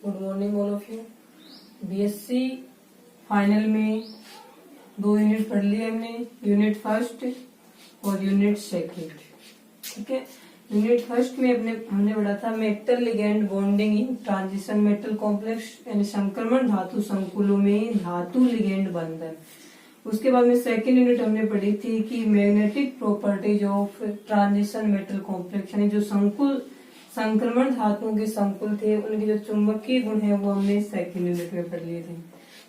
Good morning all of you. BSc final में 2 unit पढ़ लिए हमने, यूनिट फर्स्ट और यूनिट सेकंड। ठीक है, यूनिट फर्स्ट में हमने पढ़ा था metal ligand bonding in transition metal complex, यानी संक्रमण धातु संकुलों में धातु लिगेंड बंधन। उसके बाद में सेकंड यूनिट हमने पढ़ी थी कि magnetic properties of transition metal complex, यानी जो संक्रमण धातुओं के संकुल थे उनके जो चुंबकीय गुण है वो हमने सेकंड यूनिट में पढ़ लिए थे।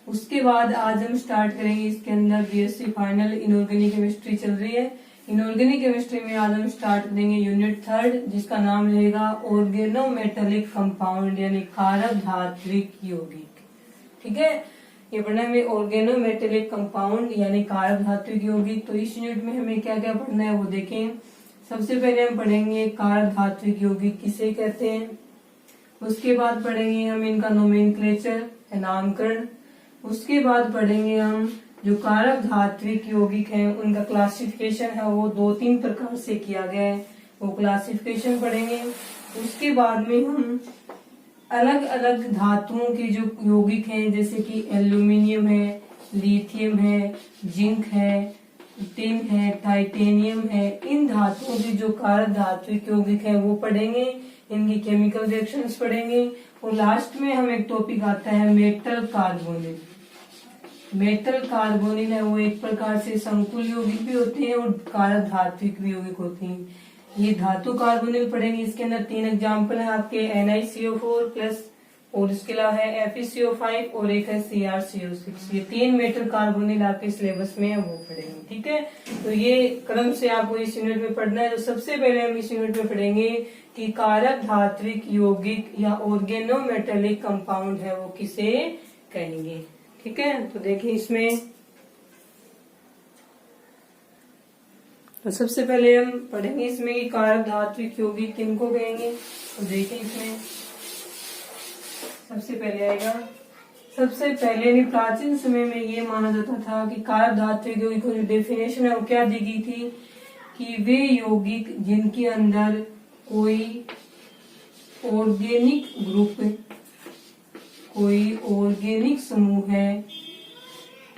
उसके बाद आज हम स्टार्ट करेंगे इसके अंदर बीएससी फाइनल इनऑर्गेनिक केमिस्ट्री चल रही है। इनऑर्गेनिक केमिस्ट्री में आज हम स्टार्ट करेंगे यूनिट थर्ड, जिसका नाम रहेगा ऑर्गेनोमेटेलिक कंपाउंड, यानी कारक धात्विक यौगिक। ठीक है, ये पढ़ना है ऑर्गेनोमेटेलिक कंपाउंड यानी कारक धात्विक यौगिक। तो इस यूनिट में हमें क्या क्या पढ़ना है वो देखें। सबसे पहले हम पढ़ेंगे कारक धात्विक यौगिक किसे कहते हैं। उसके बाद पढ़ेंगे हम इनका नोमेनक्लेचर, नामकरण। उसके बाद पढ़ेंगे हम जो कारक धात्विक यौगिक हैं उनका क्लासिफिकेशन है वो 2-3 प्रकार से किया गया है, वो क्लासिफिकेशन पढ़ेंगे। उसके बाद में हम अलग अलग धातुओं के जो यौगिक हैं, जैसे कि एल्यूमिनियम है, लिथियम है, जिंक है, टिन है, टाइटेनियम है, इन धातुओं की जो कारक धात्विक यौगिक है वो पढ़ेंगे, इनकी केमिकल रिएक्शंस पढ़ेंगे। और लास्ट में हम एक टॉपिक आता है मेटल कार्बोनिल। मेटल कार्बोनिल है वो एक प्रकार से संकुल यौगिक भी होते हैं और कारक धात्विक भी यौगिक होते हैं। ये धातु कार्बोनिल पढ़ेंगे, इसके अंदर 3 एग्जाम्पल है आपके NiCO4 प्लस, और इसके अलावा है FeCO5 और एक है CrCO6। ये 3 मेटल कार्बोनिल आपके सिलेबस में है वो पढ़ेंगे। ठीक है, तो ये क्रम से आपको इस यूनिट में पढ़ना है। तो सबसे पहले हम इस यूनिट में पढ़ेंगे कि कारक धात्विक यौगिक या ऑर्गेनोमेटेलिक कंपाउंड है वो किसे कहेंगे। ठीक है, तो देखिए इसमें तो सबसे पहले हम पढ़ेंगे इसमें कि कारक धात्विक यौगिक किनको कहेंगे। तो देखिए इसमें सबसे पहले आएगा, सबसे पहले प्राचीन समय में ये माना जाता था कि कारक धात्विक यौगिक की जो डेफिनेशन है वो क्या दी गई थी कि वे यौगिक जिनके अंदर कोई ऑर्गेनिक ग्रुप, कोई ऑर्गेनिक समूह है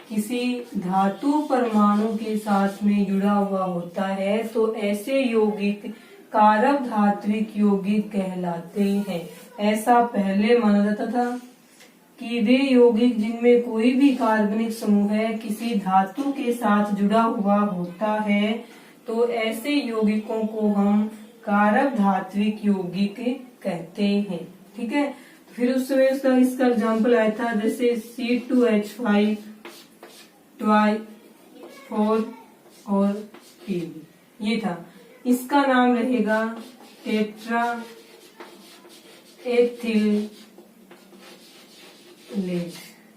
किसी धातु परमाणु के साथ में जुड़ा हुआ होता है, तो ऐसे यौगिक कारक धात्विक यौगिक कहलाते हैं। ऐसा पहले माना जाता था कि वे यौगिक जिनमें कोई भी कार्बनिक समूह है किसी धातु के साथ जुड़ा हुआ होता है, तो ऐसे यौगिकों को हम कारक धात्विक यौगिक कहते हैं। ठीक है, फिर उस समय इसका एग्जाम्पल आया था, जैसे C2H5 4 और Pb, ये था। इसका नाम रहेगा टेट्रा एथिल लेड।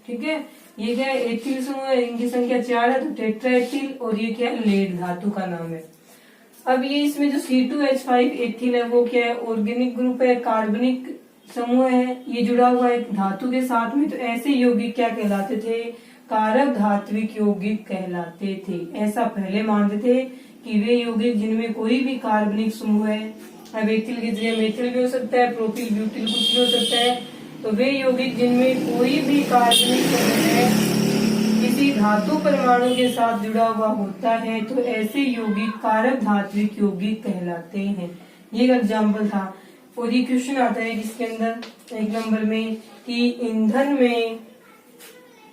ठीक है, ये क्या है, एथिल समूह है, इनकी संख्या 4 है, तो टेट्रा एथिल, और ये क्या है, लेड धातु का नाम है। अब ये इसमें जो C2H5 एथिल है वो क्या है, ऑर्गेनिक ग्रुप है, कार्बनिक समूह है, ये जुड़ा हुआ है धातु के साथ में, तो ऐसे यौगिक क्या कहलाते थे, कारक धात्विक यौगिक कहलाते थे। ऐसा पहले मानते थे कि वे यौगिक जिनमें कोई भी कार्बनिक समूह है, अब एथिल की जगह मेथिल भी हो सकता है, प्रोपिल ब्यूटिल कुछ भी हो सकता है, तो वे यौगिक जिनमें कोई भी कार्बनिक समूह है किसी धातु परमाणु के साथ जुड़ा हुआ होता है, तो ऐसे यौगिक कारक धात्विक यौगिक कहलाते हैं। ये एग्जाम्पल था। और ये क्वेश्चन आता है जिसके अंदर 1 नंबर में कि ईंधन में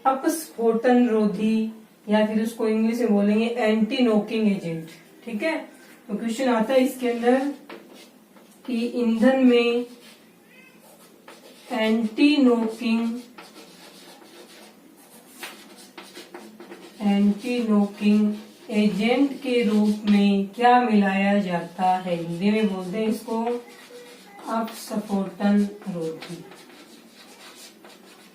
अपस्फोटन रोधी, या फिर उसको इंग्लिश में बोलेंगे एंटी नॉकिंग एजेंट। ठीक है, तो क्वेश्चन आता है इसके अंदर कि ईंधन में एंटी नॉकिंग एजेंट के रूप में क्या मिलाया जाता है। हिंदी में बोलते हैं इसको अपस्फोटन रोधी।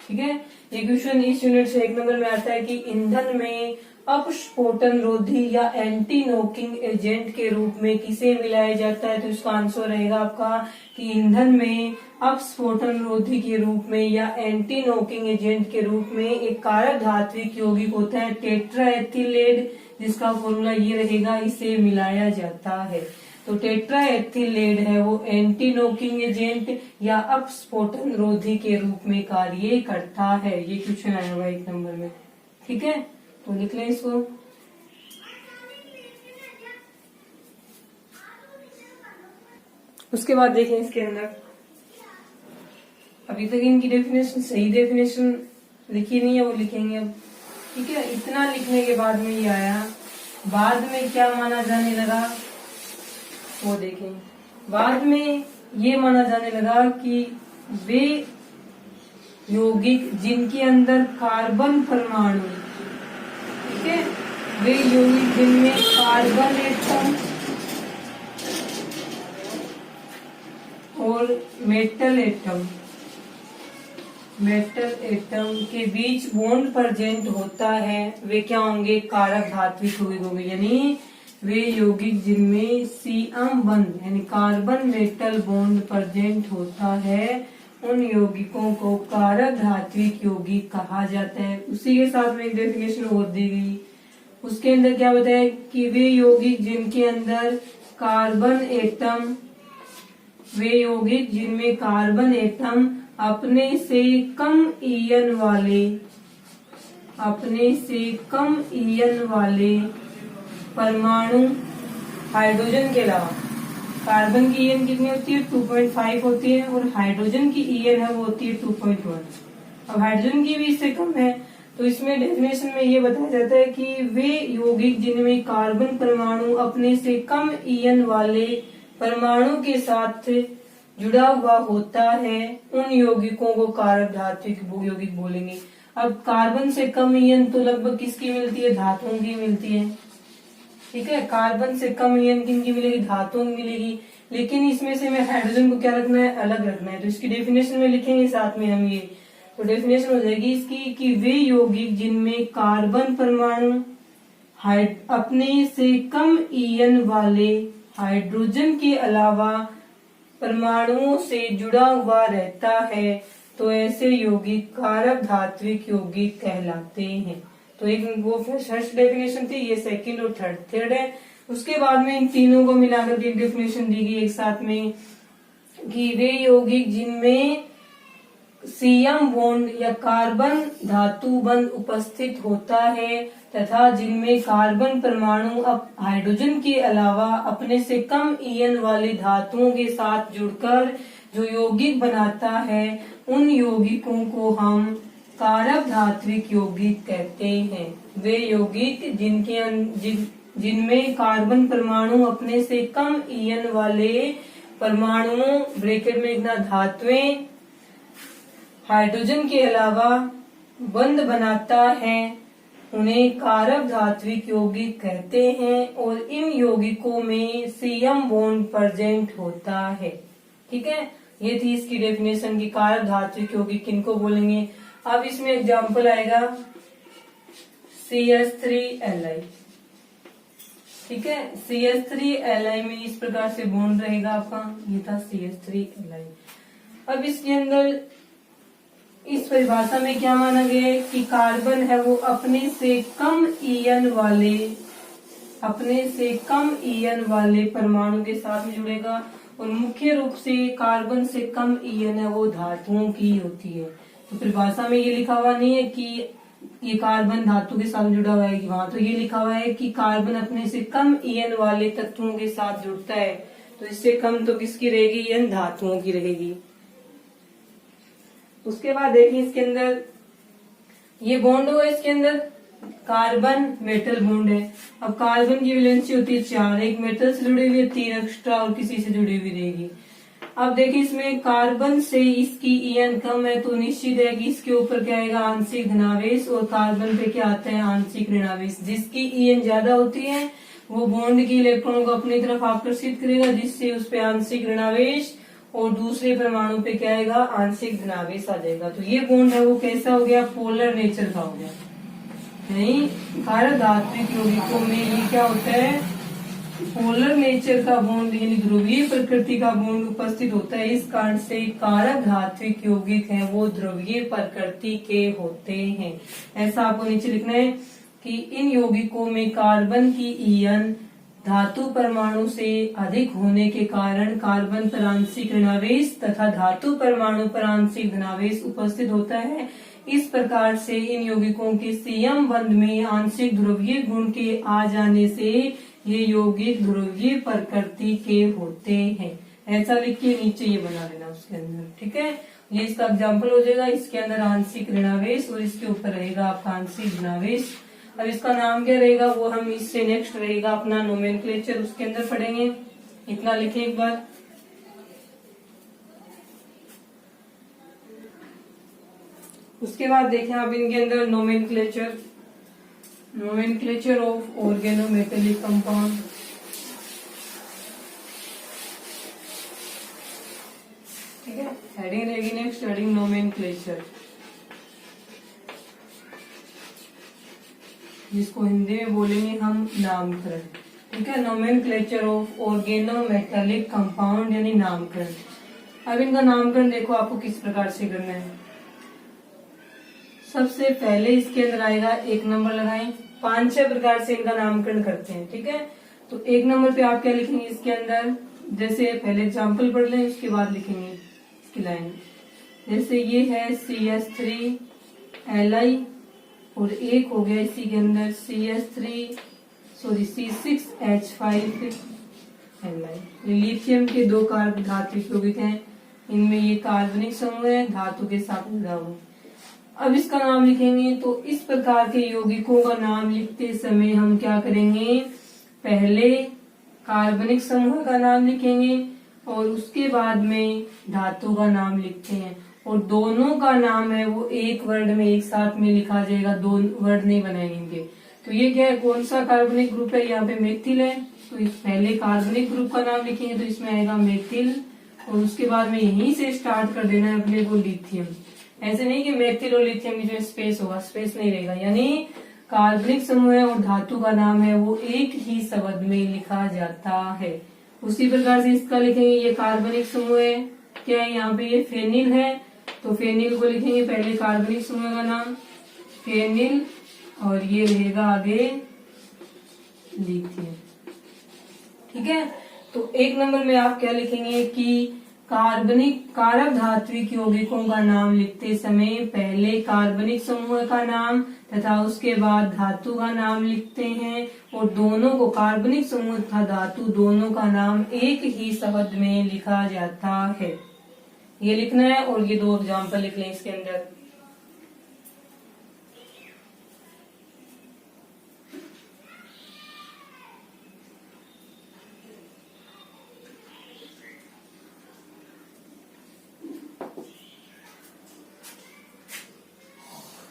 ठीक है, ये क्वेश्चन इस यूनिट से 1 नंबर में आता है कि ईंधन में अपस्फोटन रोधी या एंटी नॉकिंग एजेंट के रूप में किसे मिलाया जाता है। तो इसका आंसर रहेगा आपका कि ईंधन में अपस्फोटन रोधी के रूप में या एंटी नॉकिंग एजेंट के रूप में एक कारक धात्विक यौगिक होता है टेट्राएथिलेट, जिसका फॉर्मूला ये रहेगा, इसे मिलाया जाता है। तो टेट्राएथिलेट है वो एंटी नॉकिंग एजेंट या अपस्फोटन रोधी के रूप में कार्य करता है। ये क्वेश्चन आया हुआ 1 नंबर में। ठीक है, तो लिख लें इसको। उसके बाद देखें इसके अंदर, अभी तक इनकी डेफिनेशन, सही डेफिनेशन लिखी नहीं है, वो लिखेंगे अब। ठीक है, इतना लिखने के बाद में ये आया, बाद में क्या माना जाने लगा वो देखें। बाद में ये माना जाने लगा कि वे यौगिक जिनके अंदर कार्बन परमाणु, ठीक है, वे यौगिक जिनमें कार्बन एटम और मेटल एटम के बीच बॉन्ड प्रेजेंट होता है, वे क्या होंगे, कारक धात्विक यौगिक होंगे। यानी वे यौगिक जिनमें सीएम बंध यानी कार्बन मेटल बॉन्ड प्रेजेंट होता है, उन यौगिकों को कारक धात्विक यौगिक कहा जाता है। उसी के साथ में एक डेफिनेशन और दी गई, उसके अंदर क्या बताया कि वे यौगिक जिनके अंदर कार्बन एटम, वे यौगिक जिनमें कार्बन एटम अपने से कम ईएन वाले परमाणु हाइड्रोजन के अलावा, कार्बन की ईएन कितनी होती है, 2.5 होती है, और हाइड्रोजन की ईएन है वो होती है 2.1। अब हाइड्रोजन की भी इससे कम है, तो इसमें डेफिनेशन में ये बताया जाता है कि वे यौगिक जिनमें कार्बन परमाणु अपने से कम ईएन वाले परमाणु के साथ जुड़ा हुआ होता है, उन यौगिकों को कारक धात्विक यौगिक बोलेंगे। अब कार्बन से कम ईएन तो लगभग किसकी मिलती है, धातुओं की मिलती है। ठीक है, कार्बन से कम ईएन किनकी मिलेगी, धातुओं की मिलेगी। लेकिन इसमें से हमें हाइड्रोजन को क्या रखना है, अलग रखना है, तो इसकी डेफिनेशन में लिखेंगे साथ में हम ये। तो डेफिनेशन हो जाएगी इसकी कि वे यौगिक जिनमें कार्बन परमाणु अपने से कम ईएन वाले हाइड्रोजन के अलावा परमाणुओं से जुड़ा हुआ रहता है, तो ऐसे यौगिक कारक धात्विक यौगिक कहलाते हैं। तो एक वो फर्स्ट डेफिनेशन थी, ये सेकंड और थर्ड है। उसके बाद में इन तीनों को मिलाकर एक डेफिनेशन दी गई एक साथ में कि वे यौगिक जिनमें सीएम बॉन्ड या कार्बन धातु बंध उपस्थित होता है तथा जिनमें कार्बन परमाणु हाइड्रोजन के अलावा अपने से कम ईएन वाले धातुओं के साथ जुड़कर जो यौगिक बनाता है, उन यौगिकों को हम कारक धात्विक यौगिक कहते हैं। वे यौगिक जिनमें कार्बन परमाणु अपने से कम ईएन वाले परमाणुओं ब्रैकेट में लिखना धातुएं हाइड्रोजन के अलावा बंध बनाता है, उन्हें कारक धात्विक यौगिक कहते हैं और इन यौगिकों में सीएम बॉन्ड प्रेजेंट होता है। ठीक है, ये थी इसकी डेफिनेशन की कारक धात्विक यौगिक किनको बोलेंगे। अब इसमें एग्जाम्पल आएगा CH3Li। ठीक है, CH3Li में इस प्रकार से बॉन्ड रहेगा आपका, ये था CH3Li। अब इसके अंदर इस परिभाषा में क्या माना गया है कि कार्बन है वो अपने से कम ईएन वाले परमाणु के साथ में जुड़ेगा, और मुख्य रूप से कार्बन से कम ईएन है वो धातुओं की होती है। तो परिभाषा में ये लिखा हुआ नहीं है कि ये कार्बन धातु के साथ जुड़ा हुआ है, वहां तो ये लिखा हुआ है कि कार्बन अपने से कम ईएन वाले तत्वों के साथ जुड़ता है, तो इससे कम तो किसकी रहेगी, ईएन धातुओं की रहेगी। उसके बाद देखिए इसके अंदर ये बॉन्ड हुआ, इसके अंदर कार्बन मेटल बॉन्ड है। अब कार्बन की वैलेंसी होती है 4, एक मेटल से जुड़ी हुई है, 3 एक्स्ट्रा और किसी से जुड़ी हुई रहेगी। अब देखिए इसमें कार्बन से इसकी ईएन कम है, तो निश्चित है कि इसके ऊपर क्या आएगा, आंशिक धनावेश, और कार्बन पे क्या आता है, आंशिक ऋणावेश। जिसकी ईएन ज्यादा होती है वो बॉन्ड की इलेक्ट्रॉन को अपनी तरफ आकर्षित करेगा, जिससे उस पे आंशिक ऋणावेश, और दूसरे परमाणु पे क्या आएगा, आंशिक धनावेश आ जाएगा। तो ये बॉन्ड है वो कैसा हो गया, पोलर नेचर का हो गया। नहीं, कारक धात्विक यौगिकों में ये क्या होता है, पोलर नेचर का बॉन्ड यानी ध्रुवीय प्रकृति का बॉन्ड उपस्थित होता है। इस कारण से कारक धात्विक यौगिक हैं वो ध्रुवीय प्रकृति के होते हैं। ऐसा आपको नीचे लिखना है कि इन यौगिकों में कार्बन की ईएन धातु परमाणु से अधिक होने के कारण कार्बन पर आंशिक ऋणावेश तथा धातु परमाणु पर आंशिक धनावेश उपस्थित होता है। इस प्रकार से इन यौगिकों के सीएम बंध में आंशिक ध्रुवीय गुण के आ जाने से ये यौगिक ध्रुवीय प्रकृति के होते हैं। ऐसा लिखिए, नीचे ये बना लेना उसके अंदर, ठीक है। ये इसका एग्जाम्पल हो जाएगा, इसके अंदर आंशिक ऋणावेश और इसके ऊपर रहेगा आपका आंशिक धनावेश। अब इसका नाम क्या रहेगा वो हम इससे नेक्स्ट रहेगा अपना नोमेनक्लेचर, उसके अंदर पढ़ेंगे। इतना लिखे एक बार। उसके बाद देखें आप इनके अंदर नोमेनक्लेचर ऑफ ऑर्गेनोमेटेलिक कंपाउंड। ठीक है, हेडिंग रहेगी नेक्स्ट, हेडिंग नोमेनक्लेचर, जिसको हिंदी में बोलेंगे हम नामकरण। ठीक है, नोमेनक्लेचर ऑफ ऑर्गेनोमेटेलिक कंपाउंड यानी नामकरण। अब इनका नामकरण देखो आपको किस प्रकार से करना है। सबसे पहले इसके अंदर आएगा, एक नंबर लगाएं, 5-6 प्रकार से इनका नामकरण करते हैं। ठीक है, तो एक नंबर पे आप क्या लिखेंगे इसके अंदर, जैसे पहले एग्जाम्पल पढ़ लें उसके बाद लिखेंगे इसकी लाइन। जैसे ये है CH3Li और एक हो गया इसी के अंदर C6H5Li। लिथियम के 2 कार्बन धात्विक यौगिक हैं, इनमें ये कार्बनिक समूह है, धातु के साथ जुड़ा हुआ। अब इसका नाम लिखेंगे तो इस प्रकार के यौगिकों का नाम लिखते समय हम क्या करेंगे, पहले कार्बनिक समूह का नाम लिखेंगे और उसके बाद में धातु का नाम लिखते हैं, और दोनों का नाम है वो एक वर्ड में एक साथ में लिखा जाएगा, 2 वर्ड नहीं बनाएंगे। तो ये क्या है, कौन सा कार्बनिक ग्रुप है, यहाँ पे मेथिल है, तो इस पहले कार्बनिक ग्रुप का नाम लिखेंगे तो इसमें आएगा मेथिल, और उसके बाद में यहीं से स्टार्ट कर देना है अपने को लिथियम। ऐसे नहीं कि मेथिल और लिथियम की जो स्पेस होगा, स्पेस नहीं रहेगा, यानी कार्बनिक समूह है और धातु का नाम है वो एक ही शब्द में लिखा जाता है। उसी प्रकार से इसका लिखेंगे, ये कार्बनिक समूह है, क्या है यहाँ पे, ये फेनिल है, तो फेनिल को लिखेंगे पहले कार्बनिक समूह का नाम फेनिल, और ये रहेगा आगे लिथियम। ठीक है, तो एक नंबर में आप क्या लिखेंगे कि कार्बनिक कारक धात्विक यौगिकों का नाम लिखते समय पहले कार्बनिक समूह का नाम तथा उसके बाद धातु का नाम लिखते हैं, और दोनों को कार्बनिक समूह तथा धातु दोनों का नाम एक ही शब्द में लिखा जाता है। ये लिखना है, और ये 2 एग्जाम्पल लिख लें इसके अंदर।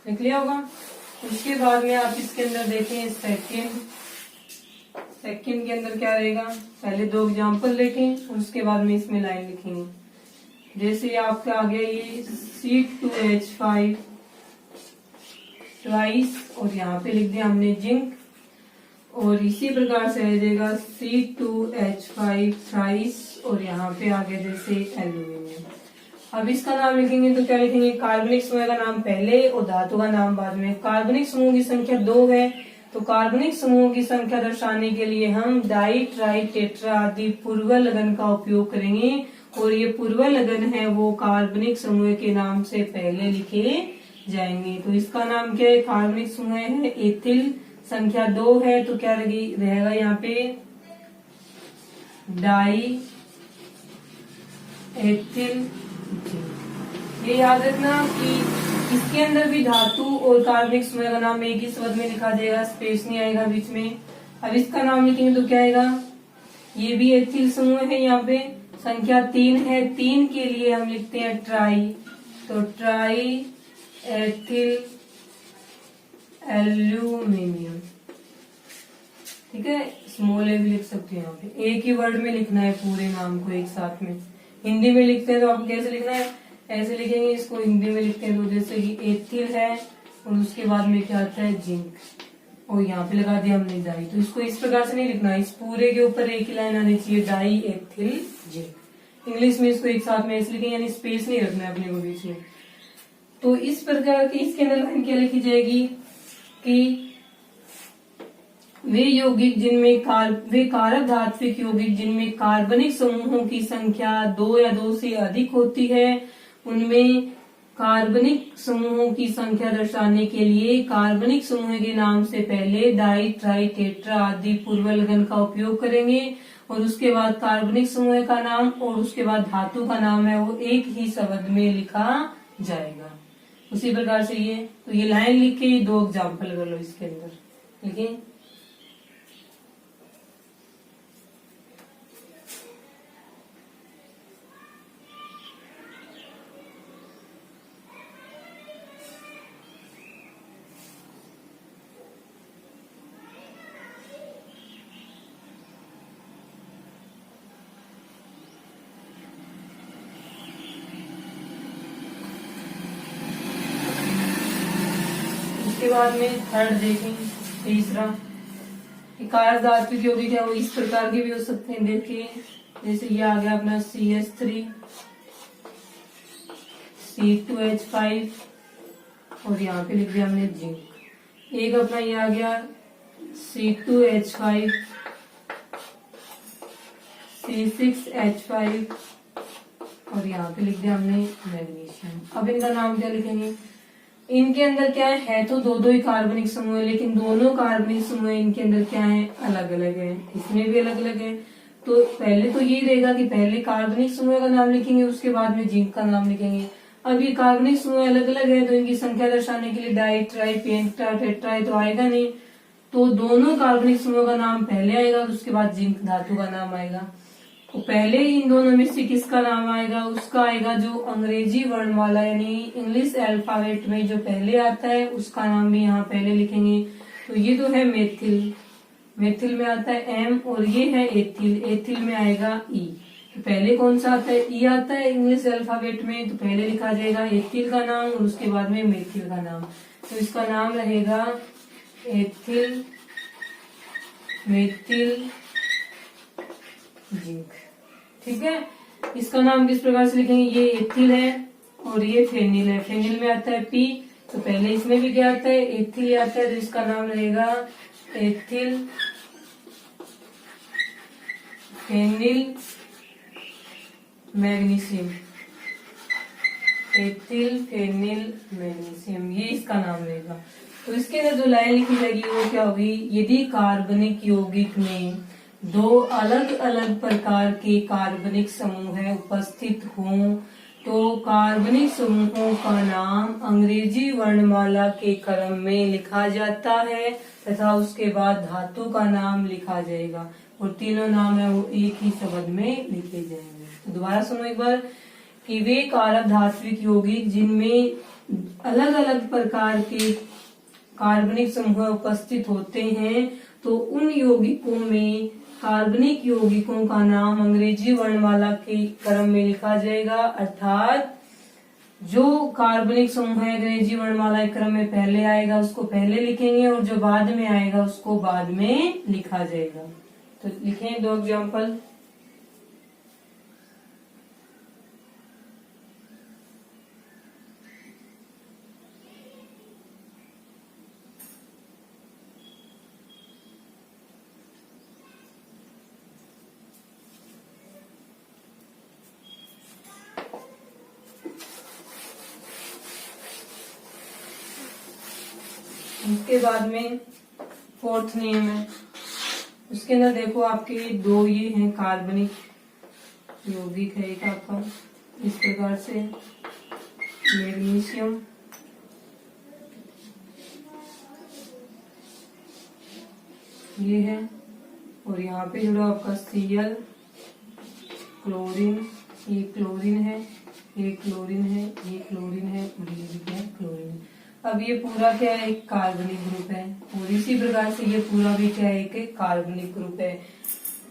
लिख लिया होगा। उसके बाद में आप इसके अंदर देखें सेकंड के अंदर क्या रहेगा, पहले 2 एग्जाम्पल देखें और उसके बाद में इसमें लाइन लिखेंगे। जैसे आपका आ गया ये C2H5 ट्वाइस, और यहाँ पे लिख दिया हमने जिंक, और इसी प्रकार से आ जाएगा C2H5 थ्राइस, और यहाँ पे आ गया जैसे एल्यूमिनियम। अब इसका नाम लिखेंगे तो क्या लिखेंगे, कार्बनिक समूह का नाम पहले और धातु का नाम बाद में। कार्बनिक समूह की संख्या 2 है, तो कार्बनिक समूह की संख्या दर्शाने के लिए हम डाई ट्राई टेट्रा आदि पूर्व लगन का उपयोग करेंगे, और ये पूर्व लगन है वो कार्बनिक समूह के नाम से पहले लिखे जाएंगे। तो इसका नाम क्या है, कार्बनिक समूह है एथिल, संख्या 2 है, तो क्या रहेगा यहाँ पे डाई एथिल। ये याद रखना कि इसके अंदर भी धातु और कार्बनिक समूह का नाम एक ही शब्द में लिखा जाएगा, स्पेस नहीं आएगा बीच में। अब इसका नाम लिखेंगे तो क्या आएगा, ये भी एथिल समूह है, यहाँ पे संख्या 3 है, 3 के लिए हम लिखते हैं ट्राई, तो ट्राई एथिल एल्यूमिनियम। ठीक है, स्मॉल ए भी लिख सकते हैं, यहाँ पे एक ही वर्ड में लिखना है पूरे नाम को एक साथ में। हिंदी में लिखते हैं तो आपको कैसे लिखना है, ऐसे लिखेंगे, इसको हिंदी में लिखते हैं तो जैसे कि एथिल है और उसके बाद में क्या आता है जिंक, और यहाँ पे लगा दिया हमने डाई। तो इसको इस प्रकार से नहीं लिखना, इस पूरे के ऊपर एक ही लाइन आनी चाहिए, डाई एथिल जिंक। इंग्लिश में इसको एक साथ में ऐसे लिखेंगे, यानी स्पेस नहीं रखना है अपने को बीच में। तो इस प्रकार की इसके अंदर लाइन क्या लिखी जाएगी कि वे कारक धात्विक यौगिक जिनमें कार्बनिक समूहों की संख्या 2 या 2 से अधिक होती है, उनमें कार्बनिक समूहों की संख्या दर्शाने के लिए कार्बनिक समूह के नाम से पहले डाई, ट्राई, टेट्रा आदि पूर्वलगन का उपयोग करेंगे और उसके बाद कार्बनिक समूह का नाम और उसके बाद धातु का नाम है वो एक ही शब्द में लिखा जाएगा। उसी प्रकार से ये लाइन लिख के 2 एग्जाम्पल कर लो इसके अंदर लिखिए। उसके बाद में थर्ड देखें, तीसरा कारक धात्विक यौगिक है वो इस प्रकार के भी हो सकते हैं। देखिए जैसे ये आ गया अपना CH3 C2H5 और यहाँ पे लिख दिया हमने जिंक। एक अपना ये आ गया C2H5 C6H5 और यहाँ पे लिख दिया हमने मैग्नीशियम। अब इनका नाम क्या लिखेंगे? इनके अंदर क्या है तो दो ही कार्बनिक समूह है, लेकिन दोनों कार्बनिक समूह इनके अंदर क्या है, अलग अलग है। इसमें भी अलग अलग है। तो पहले तो यही रहेगा कि पहले कार्बनिक समूह का नाम लिखेंगे, उसके बाद में जिंक का नाम लिखेंगे। अब ये कार्बनिक समूह अलग अलग है तो इनकी संख्या दर्शाने के लिए डाई, ट्राई, पेंटा, टेट्रा तो आएगा नहीं, तो दोनों कार्बनिक समूह का नाम पहले आएगा, उसके बाद जिंक धातु का नाम आएगा। तो पहले इन दोनों में से किसका नाम आएगा? उसका आएगा जो अंग्रेजी वर्णमाला यानी इंग्लिश अल्फाबेट में जो पहले आता है उसका नाम भी यहाँ पहले लिखेंगे। तो ये तो है मेथिल, मेथिल में आता है M और ये है एथिल, एथिल में आएगा E। तो पहले कौन सा आता है? E आता है इंग्लिश अल्फाबेट में, तो पहले लिखा जाएगा एथिल का नाम और उसके बाद में मेथिल का नाम। तो इसका नाम रहेगा एथिल मेथिल जिंक। ठीक है, इसका नाम किस प्रकार से लिखेंगे? ये एथिल है और ये फेनिल है, फेनिल में आता है P, तो पहले इसमें भी क्या आता है? एथिल आता है, तो इसका नाम रहेगा ethyl phenyl magnesium, ethyl phenyl magnesium, ये इसका नाम रहेगा। तो इसके अंदर जो लाइन लिखी जाएगी वो क्या होगी? यदि कार्बनिक यौगिक में 2 अलग अलग प्रकार के कार्बनिक समूह उपस्थित हों तो कार्बनिक समूहों का नाम अंग्रेजी वर्णमाला के क्रम में लिखा जाता है तथा उसके बाद धातु का नाम लिखा जाएगा और तीनों नाम है वो एक ही शब्द में लिखे जाएंगे। तो दोबारा सुनो एक बार कि वे कारक धात्विक यौगिक जिनमें अलग अलग प्रकार के कार्बनिक समूह उपस्थित होते हैं तो उन यौगिकों में कार्बनिक यौगिकों का नाम अंग्रेजी वर्णमाला के क्रम में लिखा जाएगा, अर्थात जो कार्बनिक समूह अंग्रेजी वर्णमाला के क्रम में पहले आएगा उसको पहले लिखेंगे और जो बाद में आएगा उसको बाद में लिखा जाएगा। तो लिखें 2 एग्जाम्पल। उसके बाद में 4th नियम है, उसके अंदर देखो आपके 2 ये हैं कार्बनिक यौगिक है, एक आपका इस प्रकार से मैग्नीशियम, ये है और यहाँ पे जो आपका Cl क्लोरीन, ये क्लोरीन है, ये क्लोरीन है, ये क्लोरीन है और ये भी क्या है? क्लोरीन है। अब ये पूरा क्या है? एक कार्बनिक ग्रुप है और इसी प्रकार से ये पूरा भी क्या है? एक कार्बनिक ग्रुप है।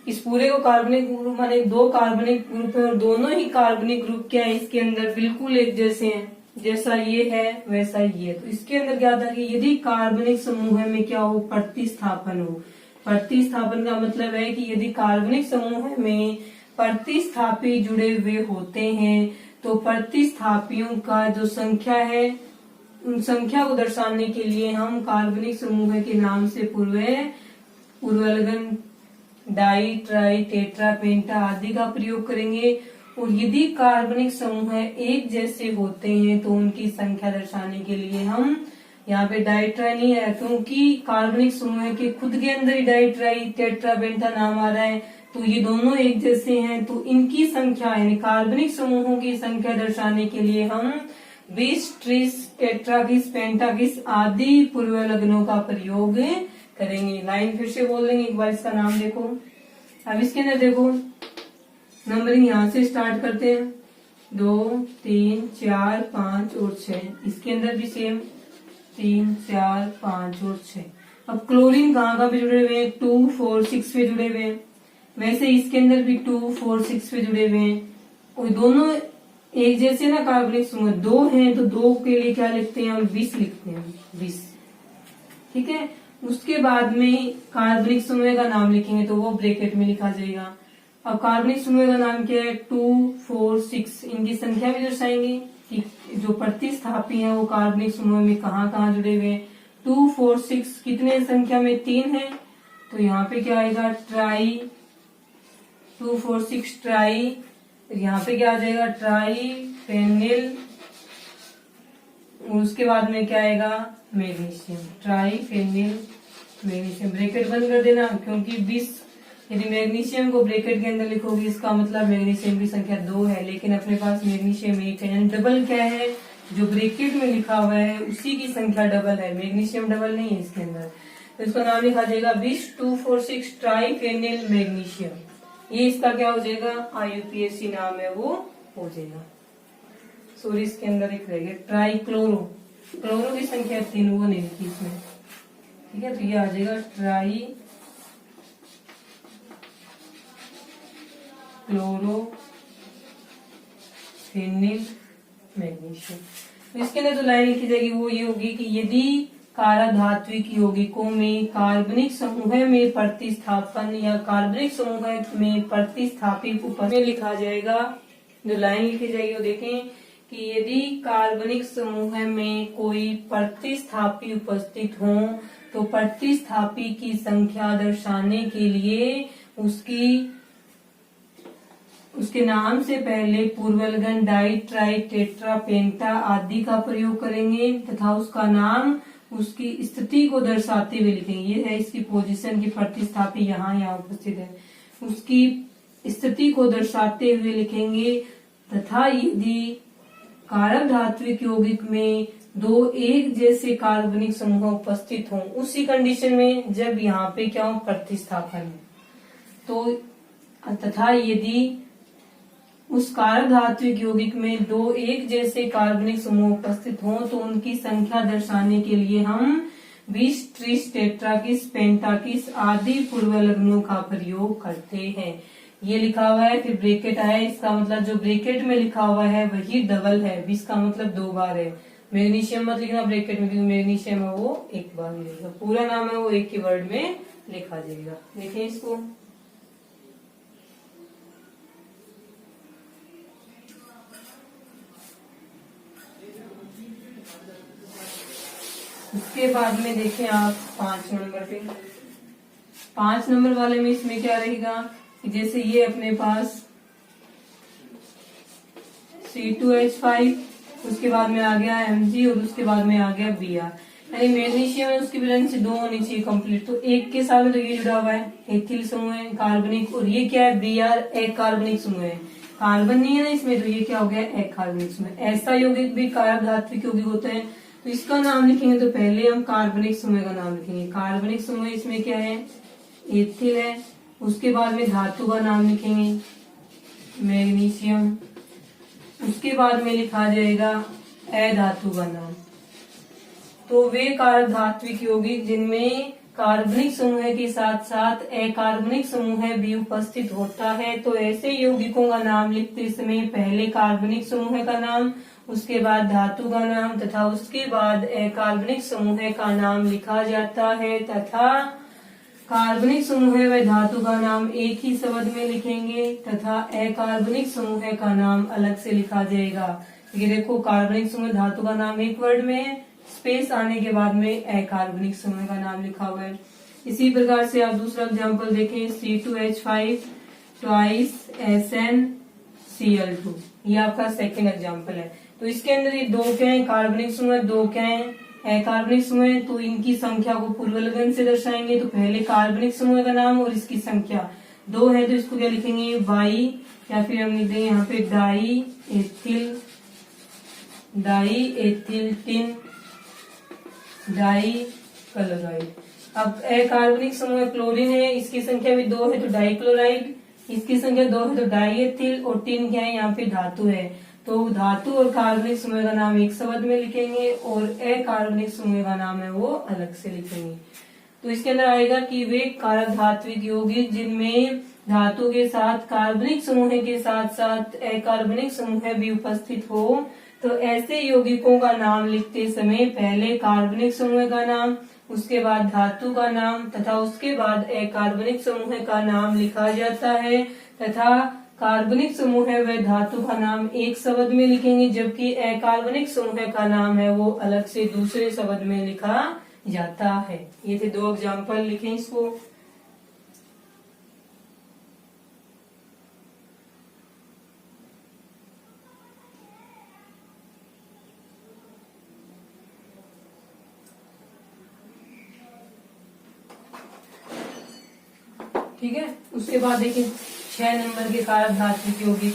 इस पूरे को कार्बनिक ग्रुप माने 2 कार्बनिक ग्रुप है और दोनों ही कार्बनिक ग्रुप क्या है? इसके अंदर बिल्कुल एक जैसे हैं, जैसा ये है वैसा ये है। तो इसके अंदर क्या था कि यदि कार्बनिक समूह में क्या हो? प्रतिस्थापन हो। प्रतिस्थापन का मतलब है कि यदि कार्बनिक समूह में प्रतिस्थापी जुड़े हुए होते हैं तो प्रतिस्थापियों का जो संख्या है उन संख्या को दर्शाने के लिए हम कार्बनिक समूह के नाम से पूर्व पूर्वलगन डाई, ट्राई, टेट्रा, पेंटा आदि का प्रयोग करेंगे। और यदि कार्बनिक समूह एक जैसे होते हैं तो उनकी संख्या दर्शाने के लिए हम यहाँ पे डाई ट्राई नहीं है, क्योंकि कार्बनिक समूह के खुद के अंदर ही डाई ट्राई टेट्रा पेंटा नाम आ रहा है, तो ये दोनों एक जैसे हैं, तो इनकी संख्या यानी कार्बनिक समूहों की संख्या दर्शाने के लिए हम 20, 30, टेट्राकिस, पेंटाकिस आदि पूर्वलग्नों का प्रयोग करेंगे। लाइन फिर से बोल देंगे एक बार, इसका नाम देखो। अब इसके अंदर देखो नंबरिंग यहाँ से स्टार्ट करते हैं, 2, 3, 4, 5 और 6। इसके अंदर भी सेम 3, 4, 5 और 6। अब क्लोरीन कहाँ पे जुड़े हुए हैं, 2, 4, 6 पे जुड़े हुए हैं। वैसे इसके अंदर भी 2, 4, 6 पे जुड़े हुए हैं। और दोनों एक जैसे ना कार्बनिक समूह, 2 हैं तो 2 के लिए क्या लिखते हैं हम, 20 लिखते हैं, 20। ठीक है। उसके बाद में कार्बनिक समूह का नाम लिखेंगे तो वो ब्रैकेट में लिखा जाएगा। अब कार्बनिक समूह का नाम क्या है, 2, 4, 6। इनकी संख्या भी दर्शाएंगे कि जो प्रतिस्थापी हैं वो कार्बनिक समूह में कहाँ जुड़े हुए हैं। 2, 4, 6 कितने संख्या में, 3 है, तो यहाँ पे क्या आएगा, ट्राई, 2, 4, 6 ट्राई। यहाँ पे क्या आ जाएगा, ट्राई फेनिल। उसके बाद में क्या आएगा, magnesium, tri phenyl magnesium. Bracket बंद कर देना, क्योंकि 20 यदि मैग्नीशियम को ब्रैकेट के अंदर लिखोगे इसका मतलब मैग्नीशियम की संख्या 2 है, लेकिन अपने पास मैग्नीशियम 1 है। डबल क्या है, जो ब्रैकेट में लिखा हुआ है उसी की संख्या डबल है, मैग्नीशियम डबल नहीं है इसके अंदर। तो इसका नाम लिखा जाएगा 20, 2, 4, 6 ट्राई फेनिल मैग्नीशियम। ये इसका क्या हो जाएगा, IUPAC नाम है वो हो जाएगा। सॉरी इसके अंदर एक रह गया, ट्राई क्लोरो, क्लोरो की संख्या 3, वो नहीं लिखी इसमें। ठीक है, तो ये आ जाएगा ट्राई क्लोरो फेनिल मैग्नीशियम। तो इसके अंदर जो लाइन लिखी जाएगी वो ये होगी कि यदि काराधात्विक यौगिकों में कार्बनिक समूह में प्रतिस्थापन या कार्बनिक समूह में प्रतिस्थापी उपस्थित लिखा जाएगा। जो लाइन लिखी जाएगी वो देखें कि यदि कार्बनिक समूह में कोई प्रतिस्थापी उपस्थित हो तो प्रतिस्थापी की संख्या दर्शाने के लिए उसके नाम से पहले पूर्वलगन डाई, ट्राई, टेट्रा, पेंटा आदि का प्रयोग करेंगे तथा उसका नाम उसकी स्थिति को दर्शाते हुए लिखेंगे। ये है इसकी पोजीशन की प्रतिस्थापी यहाँ उपस्थित है, उसकी स्थिति को दर्शाते हुए लिखेंगे। तथा यदि कारक धात्विक यौगिक में 2 एक जैसे कार्बनिक समूह उपस्थित हों, उसी कंडीशन में जब यहाँ पे क्या हो, प्रतिस्थापन है, तो तथा यदि उस कारक धात्विक यौगिक में 2 एक जैसे कार्बनिक समूह उपस्थित हों तो उनकी संख्या दर्शाने के लिए हम 20, 30, टेट्राकिस, पेंटाकिस आदि पूर्वलग्नों का प्रयोग करते हैं। ये लिखा हुआ है, फिर ब्रैकेट आया, इसका मतलब जो ब्रैकेट में लिखा हुआ है वही डबल है, 20 का मतलब 2 बार है। मैग्नीशियम मत लिखना ब्रैकेट में, क्योंकि मैग्नीशियम है वो 1 बार मिलेगा, पूरा नाम है वो एक ही वर्ड में लिखा जाएगा। देखें इसको, उसके बाद में देखें आप 5 नंबर पे, 5 नंबर वाले में इसमें क्या रहेगा कि जैसे ये अपने पास C2H5, उसके बाद में आ गया Mg और उसके बाद में आ गया Br, यानी मैग्नीशियम है उसकी वैलेंसी 2 होनी चाहिए कंप्लीट। तो एक के साथ में तो ये जुड़ा हुआ है, एथिल समूह है कार्बनिक, और ये क्या है, Br एक कार्बनिक समूह है, कार्बन नहीं है ना इसमें, तो ये क्या हो गया, एक कार्बनिक समूह। ऐसा यौगिक भी कारक धात्विक यौगिक होता है, तो इसका नाम लिखेंगे तो पहले हम कार्बनिक समूह का नाम लिखेंगे। कार्बनिक समूह इसमें क्या है, एथिल है। उसके बाद में धातु का नाम लिखेंगे मैग्नीशियम। उसके बाद में लिखा जाएगा अधातु का नाम। तो वे कारक धात्विक यौगिक जिनमें कार्बनिक समूह के साथ साथ अकार्बनिक समूह भी उपस्थित होता है, तो ऐसे यौगिकों का नाम लिखते समय पहले कार्बनिक समूह का नाम, उसके बाद धातु का नाम तथा उसके बाद अकार्बनिक समूह का नाम लिखा जाता है, तथा कार्बनिक समूह व धातु का नाम एक ही शब्द में लिखेंगे तथा अकार्बनिक समूह का नाम अलग से लिखा जाएगा। ये देखो, कार्बनिक समूह धातु का नाम एक वर्ड में है, स्पेस आने के बाद में अकार्बनिक समूह का नाम लिखा हुआ है। इसी प्रकार से आप दूसरा एग्जाम्पल देखें, C2H5 ट्वाइस SnCl2, ये आपका सेकेंड एग्जाम्पल है। तो इसके अंदर ये दो क्या है, कार्बनिक समूह, दो क्या है, अकार्बनिक समूह है। तो इनकी संख्या को पूर्वलगन से दर्शाएंगे। तो पहले कार्बनिक समूह का नाम और इसकी संख्या दो है, तो इसको क्या लिखेंगे, बाई, या फिर हम लिख देंगे यहाँ पे diethyl tin dichloride. अब अकार्बनिक समूह क्लोरीन है, इसकी संख्या भी दो है तो डाई क्लोराइड, इसकी संख्या दो है तो डाई एथिल, और टिन क्या है, यहाँ पे धातु है। तो धातु और कार्बनिक समूह का नाम एक शब्द में लिखेंगे और अकार्बनिक समूह का नाम है वो अलग से लिखेंगे। तो इसके अंदर आएगा कि वे कारक धात्विक यौगिक जिनमें धातु के साथ कार्बनिक समूह के साथ साथ अकार्बनिक समूह भी उपस्थित हो, तो ऐसे यौगिकों का नाम लिखते समय पहले कार्बनिक समूह का नाम, उसके बाद धातु का नाम तथा उसके बाद अकार्बनिक समूह का नाम लिखा जाता है, तथा कार्बनिक समूह व धातु का नाम एक शब्द में लिखेंगे, जबकि अकार्बनिक समूह का नाम है वो अलग से दूसरे शब्द में लिखा जाता है। ये थे दो एग्जाम्पल, लिखें इसको। ठीक है, उसके बाद देखिए 6 नंबर के कारक धात्विक यौगिक।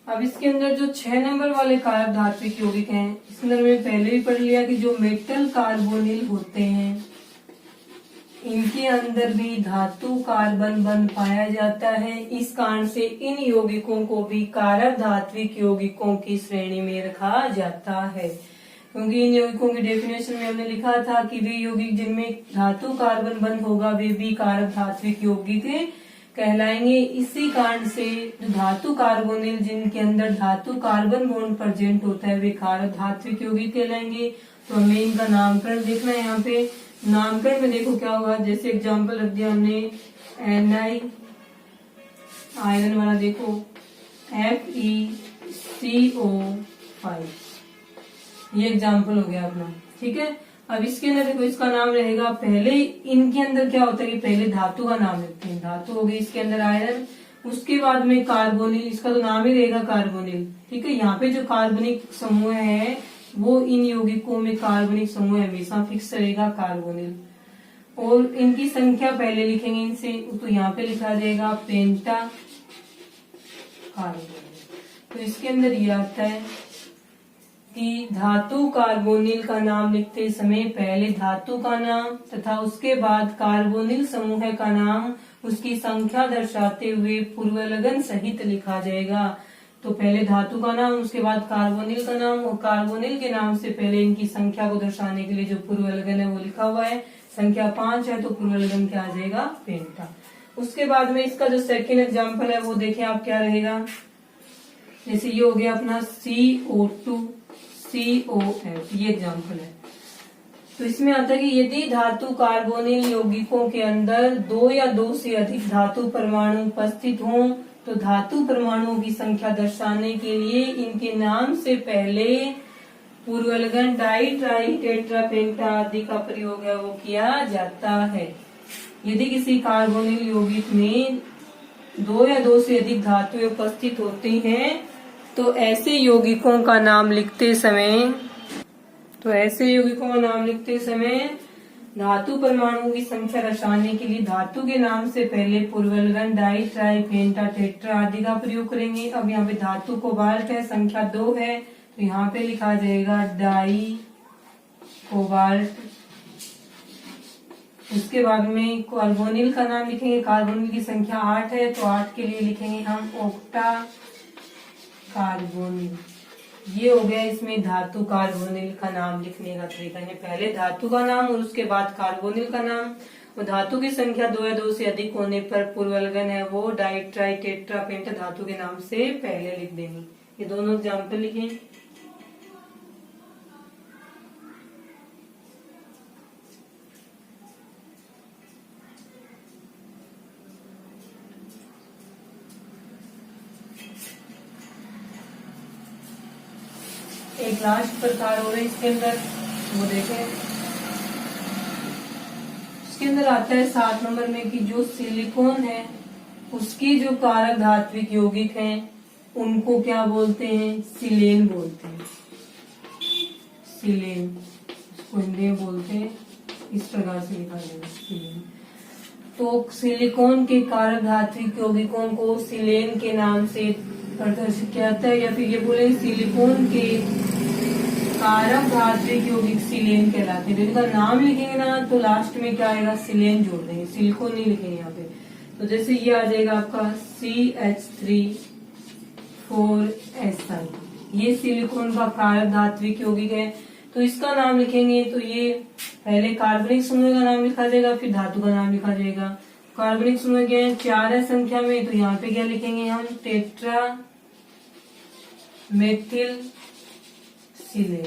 अब इसके अंदर जो 6 नंबर वाले कारक धात्विक यौगिक हैं, इसके अंदर मैंने पहले भी पढ़ लिया कि जो मेटल कार्बोनिल होते हैं इनके अंदर भी धातु कार्बन बंध पाया जाता है। इस कारण से इन यौगिकों को भी कारक धात्विक यौगिकों की श्रेणी में रखा जाता है, क्योंकि इन यौगिकों की डेफिनेशन में हमने लिखा था कि वे यौगिक जिनमें धातु कार्बन बंध होगा वे भी कारक धात्विक यौगिक कहलाएंगे। इसी कारण से जो धातु कार्बोनिल जिनके अंदर धातु कार्बन बॉन्ड प्रेजेंट होता है वे कारक धात्विक यौगिक कहलाएंगे। तो हमें इनका नामकरण देखना है। यहाँ पे नामकरण में देखो क्या होगा, जैसे एग्जाम्पल रख दिया हमने Ni आयरन वाला, देखो FeCO5, ये एग्जाम्पल हो गया अपना। ठीक है, अब इसके अंदर देखो इसका नाम रहेगा, पहले इनके अंदर क्या होता है कि पहले धातु का नाम लिखते हैं। धातु हो गई इसके अंदर आयरन, उसके बाद में कार्बोनिल, इसका तो नाम ही रहेगा कार्बोनिल। ठीक है, यहाँ पे जो कार्बनिक समूह है वो इन यौगिकों में कार्बनिक समूह हमेशा फिक्स रहेगा कार्बोनिल, और इनकी संख्या पहले लिखेंगे इनसे, तो यहाँ पे लिखा जाएगा पेंटा कार्बोनिल। तो इसके अंदर ये आता है कि धातु कार्बोनिल का नाम लिखते समय पहले धातु का नाम तथा उसके बाद कार्बोनिल समूह का नाम उसकी संख्या दर्शाते हुए पूर्वलगन सहित लिखा जाएगा। तो पहले धातु का नाम, उसके बाद कार्बोनिल का नाम, और कार्बोनिल के नाम से पहले इनकी संख्या को दर्शाने के लिए जो पूर्वलगन है वो लिखा हुआ है। संख्या 5 है तो पूर्वलगन क्या आ जाएगा, पेंटा। उसके बाद में इसका जो सेकेंड एग्जाम्पल है वो देखें आप क्या रहेगा। जैसे ये हो गया अपना CO2 COF, ये एग्जाम्पल है। तो इसमें आता है कि यदि धातु कार्बोनिल यौगिकों के अंदर 2 या 2 से अधिक धातु परमाणु उपस्थित हों तो धातु परमाणुओं की संख्या दर्शाने के लिए इनके नाम से पहले पूर्वलगन डाई ट्राई टेट्रा पेंटा आदि का प्रयोग है वो किया जाता है। यदि किसी कार्बोनिल यौगिक में 2 या 2 से अधिक धातुएं उपस्थित होती हैं तो ऐसे यौगिकों का नाम लिखते समय धातु परमाणुओं की संख्या दर्शाने के लिए धातु के नाम से पहले पूर्वलगन डाई ट्राई पेंटा टेट्रा आदि का प्रयोग करेंगे। अब यहाँ पे धातु कोबाल्ट है, संख्या 2 है, तो यहाँ पे लिखा जाएगा डाई कोबाल्ट। उसके बाद में कार्बोनिल का नाम लिखेंगे, कार्बोनिल की संख्या 8 है तो 8 के लिए लिखेंगे हम ऑक्टा कार्बोनिल। ये हो गया इसमें धातु कार्बोनिल का नाम लिखने का तरीका है, पहले धातु का नाम और उसके बाद कार्बोनिल का नाम। और धातु की संख्या 2 या 2 से अधिक होने पर पूर्वलगन है वो डाई ट्राई टेट्रा पेंटा धातु के नाम से पहले लिख देंगे। ये दोनों एग्जाम्पल लिखें। एक लास्ट प्रकार हो रहा है इसके अंदर, वो देखें इसके अंदर आता है 7 नंबर में कि जो सिलिकॉन है उसकी जो कारक धात्विक यौगिक हैं उनको क्या बोलते हैं, सिलेन बोलते हैं। सिलेन उसको हिंदी में बोलते हैं, इस प्रकार से लिखा जाएगा सिलेन। तो सिलिकॉन के कारक धात्विक यौगिकों को सिलेन के नाम से प्रदर्शित किया जाता है, या फिर ये बोले सिलिकॉन के कारक धात्विक यौगिक सिलेन कहलाते हैं। इनका नाम लिखेंगे ना तो लास्ट में क्या आएगा, सिलेन जोड़ देंगे, सिलिकॉन नहीं लिखेंगे यहाँ पे। तो जैसे ये आ जाएगा आपका CH3 4Si, ये सिलिकॉन का कारक धात्विक यौगिक है। तो इसका नाम लिखेंगे तो ये पहले कार्बनिक समूह का नाम लिखा जाएगा, फिर धातु का नाम लिखा जाएगा। कार्बनिक समूह क्या है, 4 है संख्या में, तो यहाँ पे क्या लिखेंगे हम, टेट्रा मेथिल सिलेन।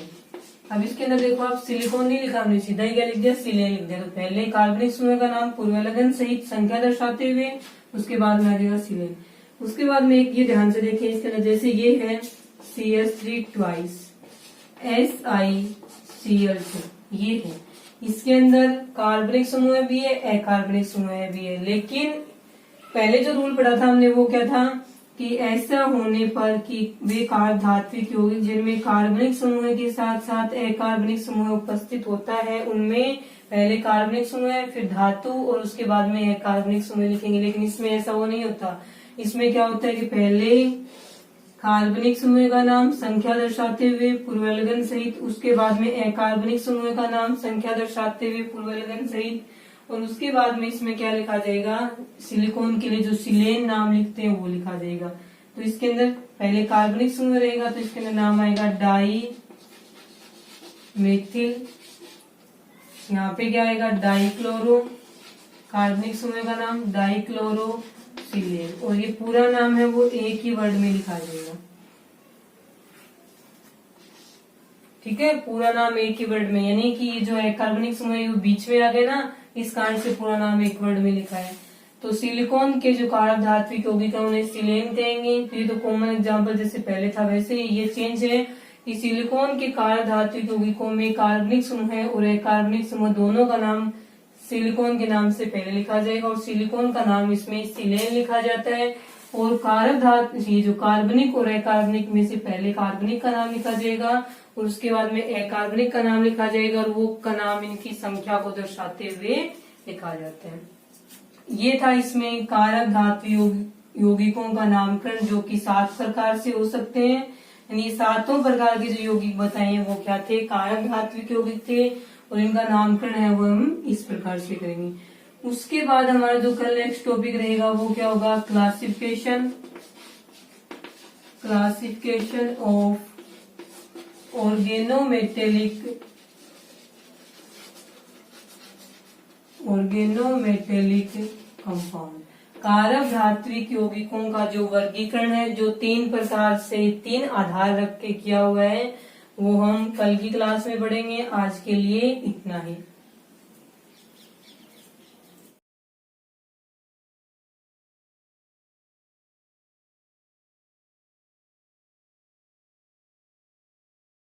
अब इसके अंदर देखो आप सिलिकॉन नहीं लिखा, हमने सीधा ही क्या लिख दिया, सिलेन लिख दिया। तो पहले कार्बनिक समूह का नाम पूर्वलगन सहित संख्या दर्शाते हुए, उसके बाद में आ जाएगा सिलेन। उसके बाद में एक ये ध्यान से देखिए, इसके अंदर जैसे ये है CH3 ट्वाइस SiCl2, ये है, इसके अंदर कार्बनिक समूह भी है, अकार्बनिक समूह भी है। लेकिन पहले जो रूल पढ़ा था हमने वो क्या था कि ऐसा होने पर कि वे कारक धात्विक यौगिक जिनमें कार्बनिक समूह के साथ साथ अकार्बनिक समूह उपस्थित होता है, उनमें पहले कार्बनिक समूह फिर धातु और उसके बाद में अकार्बनिक समूह लिखेंगे। लेकिन इसमें ऐसा वो नहीं होता, इसमें क्या होता है कि पहले कार्बनिक समूह का नाम संख्या दर्शाते हुए पूर्वलगन सहित, उसके बाद में अकार्बनिक समूह का नाम संख्या दर्शाते हुए पूर्वलगन सहित, और उसके बाद में इसमें क्या लिखा जाएगा, सिलिकॉन के लिए जो सिलेन नाम लिखते हैं वो लिखा जाएगा। तो इसके अंदर पहले कार्बनिक समूह रहेगा तो इसके अंदर नाम आएगा डाई मेथिल, यहाँ पे क्या आएगा डाइक्लोरो, कार्बनिक समूह का नाम डाइक्लोरो सिलेन, और ये पूरा नाम है वो एक ही वर्ड में लिखा जाएगा। ठीक है, पूरा नाम एक ही वर्ड में, यानी कि ये जो है कार्बनिक समूह है वो बीच में आ गए ना, इस कारण से पूरा नाम एक वर्ड में लिखा है। तो सिलिकॉन के जो कारक धात्विक यौगिक है उन्हें सिलेन कहेंगे। तो ये तो कॉमन एग्जांपल जैसे पहले था वैसे ये चेंज है कि सिलिकॉन के कारक धात्विक यौगिकों में कार्बनिक समूह और अकार्बनिक समूह दोनों का नाम सिलिकॉन के नाम से पहले लिखा जाएगा, और सिलिकॉन का नाम इसमें सिलेन लिखा जाता है। और कारक धातु ये जो कार्बनिक और अकार्बनिक में से पहले कार्बनिक का नाम लिखा जाएगा और उसके बाद में अकार्बनिक का नाम लिखा जाएगा, और वो का नाम इनकी संख्या को दर्शाते हुए लिखा जाता है। ये था इसमें कारक धातु यौगिकों का नामकरण, जो कि 7 प्रकार से हो सकते हैं। यानी 7 प्रकार के जो यौगिक बताए हैं वो क्या थे, कारक धात्विक यौगिक थे, और इनका नामकरण है वो हम इस प्रकार से करेंगे। उसके बाद हमारा जो कल नेक्स्ट टॉपिक रहेगा वो क्या होगा, क्लासिफिकेशन ऑफ ऑर्गेनोमेटेलिक कंपाउंड। कारक धात्विक यौगिकों का जो वर्गीकरण है, जो 3 प्रकार से 3 आधार रख के किया हुआ है, वो हम कल की क्लास में पढ़ेंगे। आज के लिए इतना ही।